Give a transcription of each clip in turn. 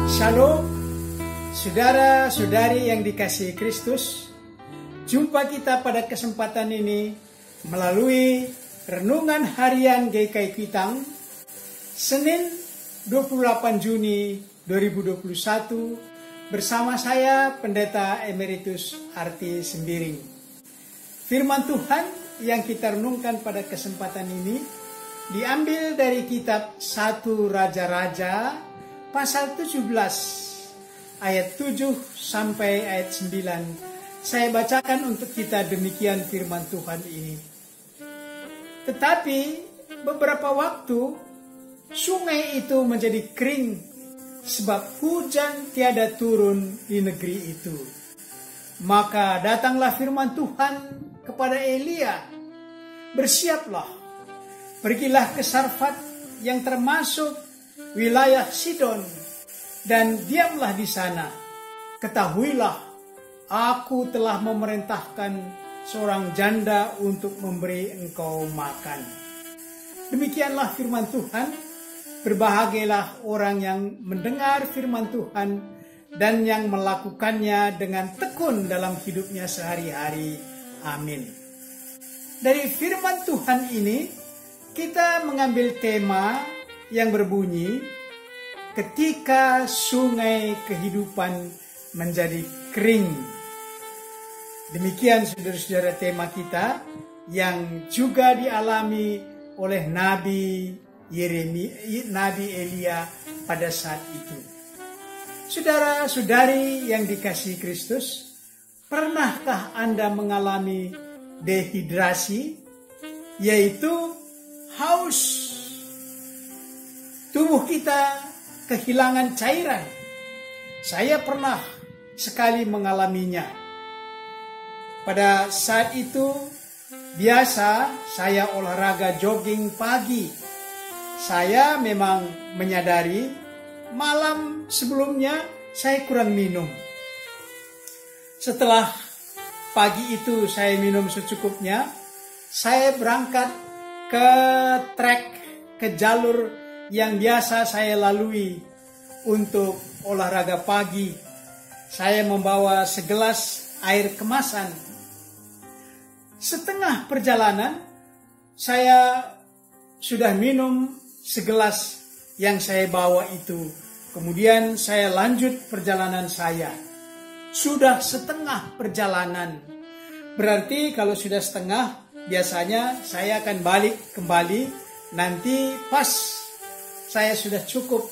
Shalom, saudara-saudari yang dikasihi Kristus. Jumpa kita pada kesempatan ini melalui Renungan Harian GKI Kuitang, Senin 28 Juni 2021, bersama saya Pendeta Emeritus Arti Sembiring. Firman Tuhan yang kita renungkan pada kesempatan ini diambil dari kitab 1 Raja-Raja pasal 17 ayat 7 sampai ayat 9. Saya bacakan untuk kita demikian firman Tuhan ini. Tetapi beberapa waktu sungai itu menjadi kering sebab hujan tiada turun di negeri itu. Maka datanglah firman Tuhan kepada Elia, "Bersiaplah, pergilah ke Sarfat yang termasuk wilayah Sidon, dan diamlah di sana. Ketahuilah, aku telah memerintahkan seorang janda untuk memberi engkau makan." Demikianlah firman Tuhan. Berbahagialah orang yang mendengar firman Tuhan dan yang melakukannya dengan tekun dalam hidupnya sehari-hari. Amin. Dari firman Tuhan ini, kita mengambil tema yang berbunyi, ketika sungai kehidupan menjadi kering. Demikian saudara-saudara tema kita yang juga dialami oleh Nabi Elia pada saat itu. Saudara-saudari yang dikasihi Kristus, pernahkah Anda mengalami dehidrasi, yaitu haus? Tubuh kita kehilangan cairan. Saya pernah sekali mengalaminya. Pada saat itu, biasa saya olahraga jogging pagi. Saya memang menyadari malam sebelumnya saya kurang minum. Setelah pagi itu saya minum secukupnya, saya berangkat ke trek, ke jalur yang biasa saya lalui untuk olahraga pagi. Saya membawa segelas air kemasan. Setengah perjalanan, saya sudah minum segelas yang saya bawa itu. Kemudian saya lanjut perjalanan saya. Sudah setengah perjalanan. Berarti kalau sudah setengah, biasanya saya akan balik kembali. Nanti pas saya sudah cukup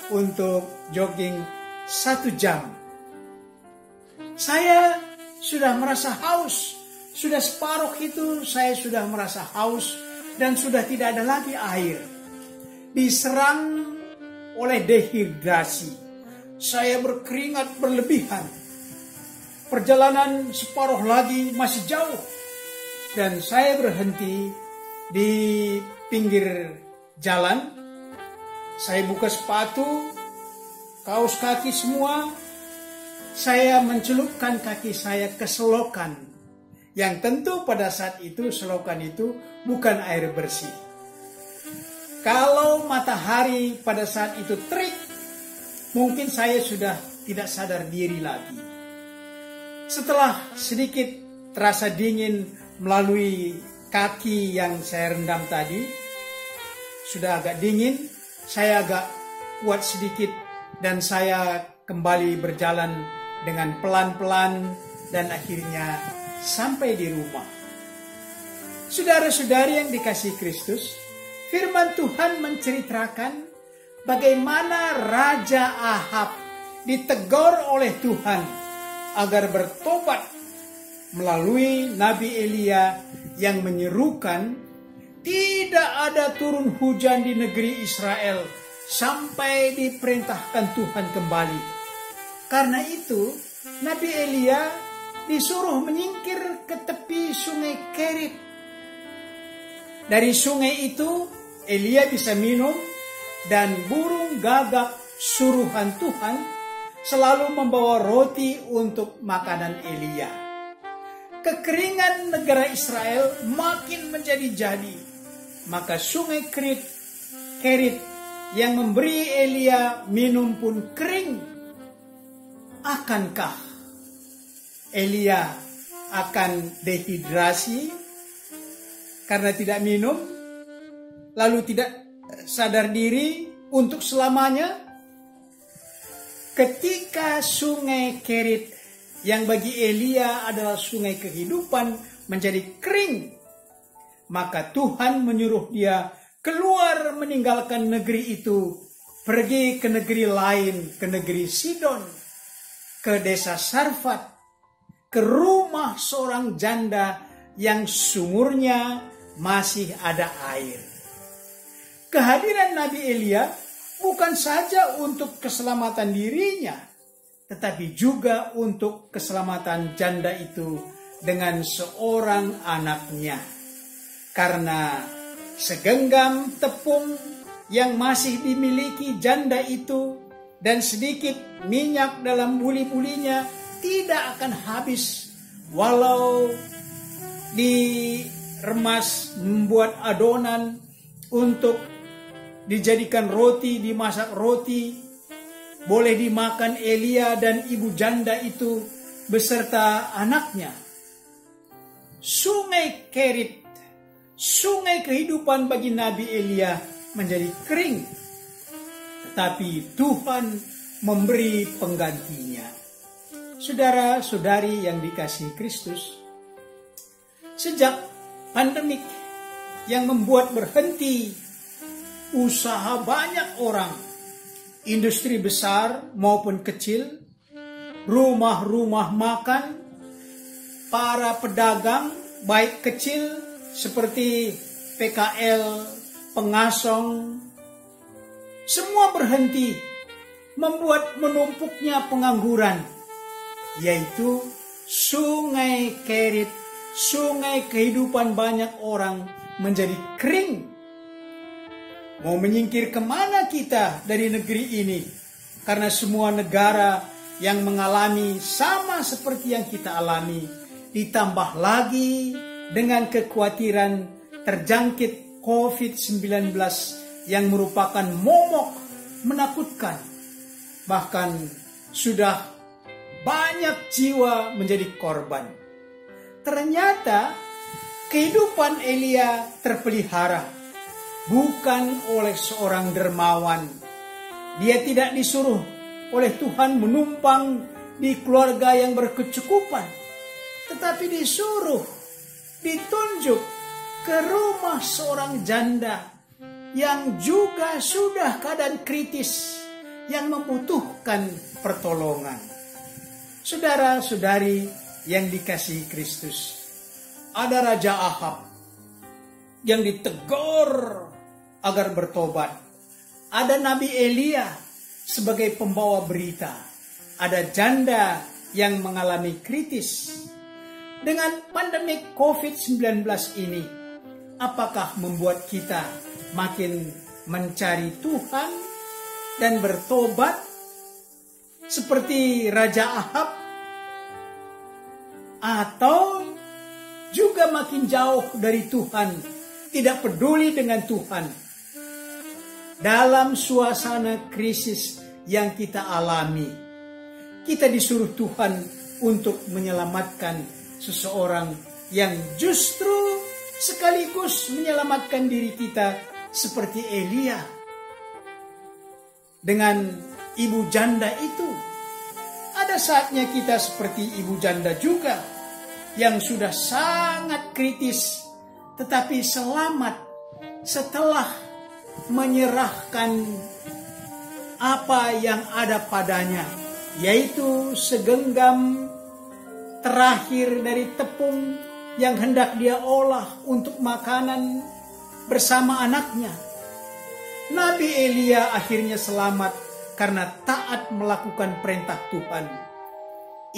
untuk jogging 1 jam. Saya sudah merasa haus. Sudah separuh itu saya sudah merasa haus dan sudah tidak ada lagi air. Diserang oleh dehidrasi. Saya berkeringat berlebihan. Perjalanan separuh lagi masih jauh. Dan saya berhenti di pinggir jalan. Saya buka sepatu, kaos kaki semua. Saya mencelupkan kaki saya ke selokan. Yang tentu pada saat itu selokan itu bukan air bersih. Kalau matahari pada saat itu terik, mungkin saya sudah tidak sadar diri lagi. Setelah sedikit terasa dingin melalui kaki yang saya rendam tadi, sudah agak dingin, saya agak kuat sedikit dan saya kembali berjalan dengan pelan-pelan dan akhirnya sampai di rumah. Saudara-saudari yang dikasihi Kristus, firman Tuhan menceritakan bagaimana Raja Ahab ditegur oleh Tuhan agar bertobat melalui Nabi Elia yang menyerukan tidak ada turun hujan di negeri Israel sampai diperintahkan Tuhan kembali. Karena itu, Nabi Elia disuruh menyingkir ke tepi sungai Kerit. Dari sungai itu, Elia bisa minum dan burung gagak suruhan Tuhan selalu membawa roti untuk makanan Elia. Kekeringan negara Israel makin menjadi-jadi. Maka sungai Kerit yang memberi Elia minum pun kering. Akankah Elia akan dehidrasi karena tidak minum, lalu tidak sadar diri untuk selamanya? Ketika sungai Kerit yang bagi Elia adalah sungai kehidupan menjadi kering, maka Tuhan menyuruh dia keluar meninggalkan negeri itu, pergi ke negeri lain, ke negeri Sidon, ke desa Sarfat, ke rumah seorang janda yang sumurnya masih ada air. Kehadiran Nabi Elia bukan saja untuk keselamatan dirinya, tetapi juga untuk keselamatan janda itu dengan seorang anaknya. Karena segenggam tepung yang masih dimiliki janda itu dan sedikit minyak dalam buli-bulinya tidak akan habis walau diremas membuat adonan untuk dijadikan roti, dimasak roti, boleh dimakan Elia dan ibu janda itu beserta anaknya. Sungai Kerit, sungai kehidupan bagi Nabi Elia menjadi kering, tetapi Tuhan memberi penggantinya. Saudara-saudari yang dikasihi Kristus, sejak pandemik yang membuat berhenti usaha banyak orang, industri besar maupun kecil, rumah-rumah makan, para pedagang baik kecil seperti PKL, pengasong, semua berhenti, membuat menumpuknya pengangguran, yaitu sungai Kerit, sungai kehidupan banyak orang menjadi kering. Mau menyingkir kemana kita dari negeri ini? Karena semua negara yang mengalami sama seperti yang kita alami, ditambah lagi dengan kekhawatiran terjangkit COVID-19 yang merupakan momok menakutkan. Bahkan sudah banyak jiwa menjadi korban. Ternyata kehidupan Elia terpelihara bukan oleh seorang dermawan. Dia tidak disuruh oleh Tuhan menumpang di keluarga yang berkecukupan, tetapi disuruh, ditunjuk ke rumah seorang janda yang juga sudah keadaan kritis, yang membutuhkan pertolongan. Saudara-saudari yang dikasihi Kristus, ada Raja Ahab yang ditegur agar bertobat. Ada Nabi Elia sebagai pembawa berita. Ada janda yang mengalami kritis. Dengan pandemi COVID-19 ini, apakah membuat kita makin mencari Tuhan dan bertobat seperti Raja Ahab? Atau juga makin jauh dari Tuhan, tidak peduli dengan Tuhan? Dalam suasana krisis yang kita alami, kita disuruh Tuhan untuk menyelamatkan seseorang yang justru sekaligus menyelamatkan diri kita seperti Elia. Dengan ibu janda itu, ada saatnya kita seperti ibu janda juga yang sudah sangat kritis, tetapi selamat setelah menyerahkan apa yang ada padanya, yaitu segenggam terakhir dari tepung yang hendak dia olah untuk makanan bersama anaknya. Nabi Elia akhirnya selamat karena taat melakukan perintah Tuhan.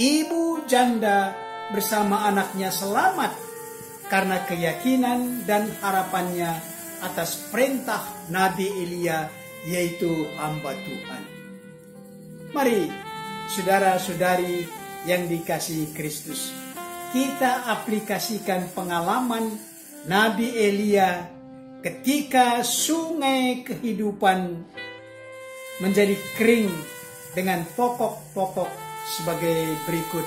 Ibu janda bersama anaknya selamat karena keyakinan dan harapannya atas perintah Nabi Elia, yaitu hamba Tuhan. Mari saudara-saudari yang dikasihi Kristus, kita aplikasikan pengalaman Nabi Elia ketika sungai kehidupan menjadi kering dengan pokok-pokok sebagai berikut.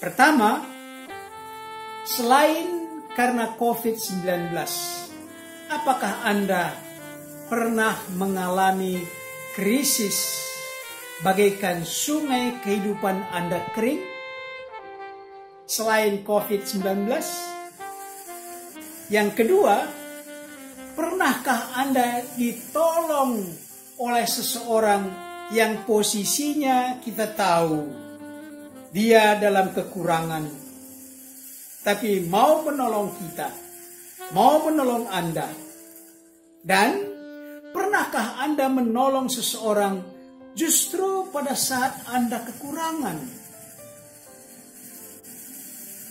Pertama, selain karena COVID-19, apakah Anda pernah mengalami krisis bagaikan sungai kehidupan Anda kering? Selain COVID-19. Yang kedua, pernahkah Anda ditolong oleh seseorang yang posisinya kita tahu dia dalam kekurangan, tapi mau menolong kita, mau menolong Anda? Dan pernahkah Anda menolong seseorang justru pada saat Anda kekurangan?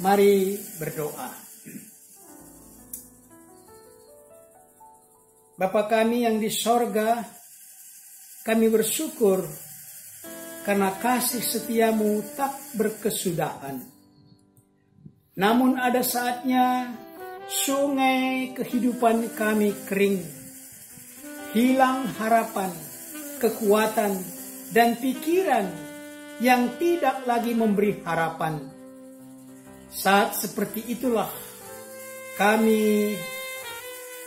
Mari berdoa. Bapa kami yang di sorga, kami bersyukur karena kasih setiamu tak berkesudahan. Namun ada saatnya sungai kehidupan kami kering, hilang harapan, kekuatan, dan pikiran yang tidak lagi memberi harapan. Saat seperti itulah kami,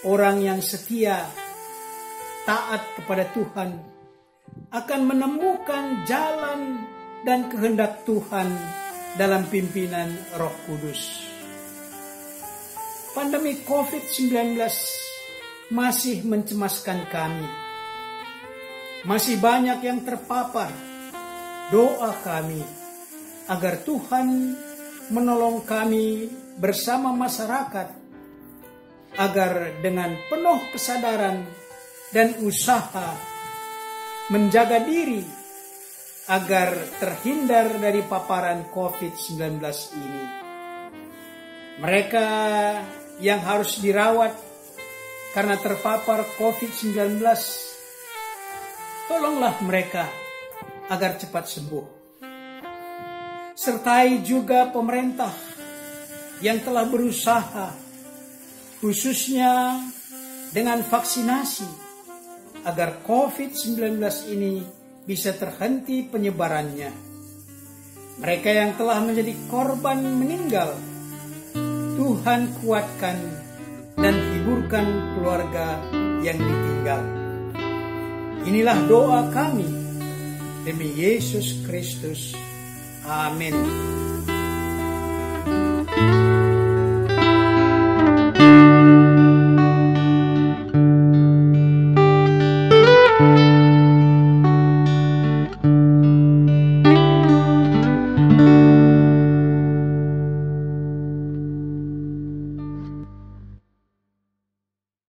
orang yang setia, taat kepada Tuhan, akan menemukan jalan dan kehendak Tuhan dalam pimpinan Roh Kudus. Pandemi COVID-19 masih mencemaskan kami. Masih banyak yang terpapar. Doa kami agar Tuhan menolong kami bersama masyarakat, agar dengan penuh kesadaran dan usaha menjaga diri agar terhindar dari paparan COVID-19 ini. Mereka yang harus dirawat karena terpapar COVID-19, tolonglah mereka agar cepat sembuh. Sertai juga pemerintah yang telah berusaha, khususnya dengan vaksinasi, agar COVID-19 ini bisa terhenti penyebarannya. Mereka yang telah menjadi korban meninggal, Tuhan kuatkan dan hiburkan keluarga yang ditinggal. Inilah doa kami demi Yesus Kristus. Amin.